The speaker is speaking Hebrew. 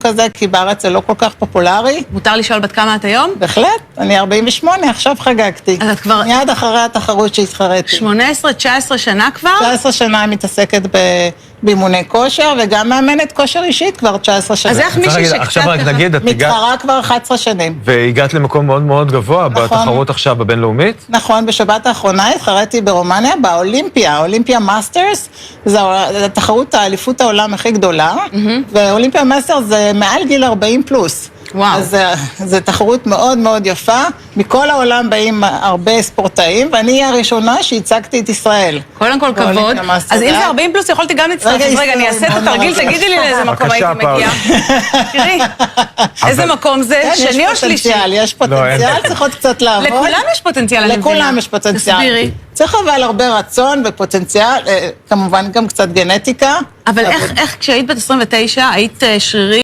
כזה, כי בארץ זה לא כל כך פופולרי. מותר לשאול בת כמה את היום? בהחלט, אני 48, עכשיו חגגתי. אז את כבר... מיד אחרי התחרות שהתחרתי. 18-19 שנה כבר? 19 שנה מתעסקת באימוני כושר, וגם מאמנת כושר אישית כבר 19 שנה. אז איך מישהי שקצת... עכשיו רק נגיד, את מתחרה כבר 11 שנים. והגעת למקום מאוד מאוד גבוה בתחרות עכשיו בבינלאומית? נכון, בשבת האחרונה התחרתי ברומניה, באולימפיה, אולימפיה מאסטרס, זו התחרות האליפות העולם הכי גדולה, ואולימפיה מאסטרס זה מעל גיל 40 פלוס. וואו. אז זו תחרות מאוד מאוד יפה, מכל העולם באים הרבה ספורטאים, ואני הראשונה שהצגתי את ישראל. קודם כל כבוד. אז אם זה 40 פלוס, יכולתי גם להצטרף. אז רגע, אני אעשה את התרגיל, תגידי לי לאיזה מקום הייתי מגיעה. תראי, איזה מקום זה, שני או שלישי? יש פוטנציאל, צריכות קצת לעבוד. לכולם יש פוטנציאל, אני מבינה. לכולם יש פוטנציאל. תסבירי. צריך אבל הרבה רצון ופוטנציאל, כמובן גם קצת גנטיקה. אבל איך כשהיית בת 29, היית שרירית?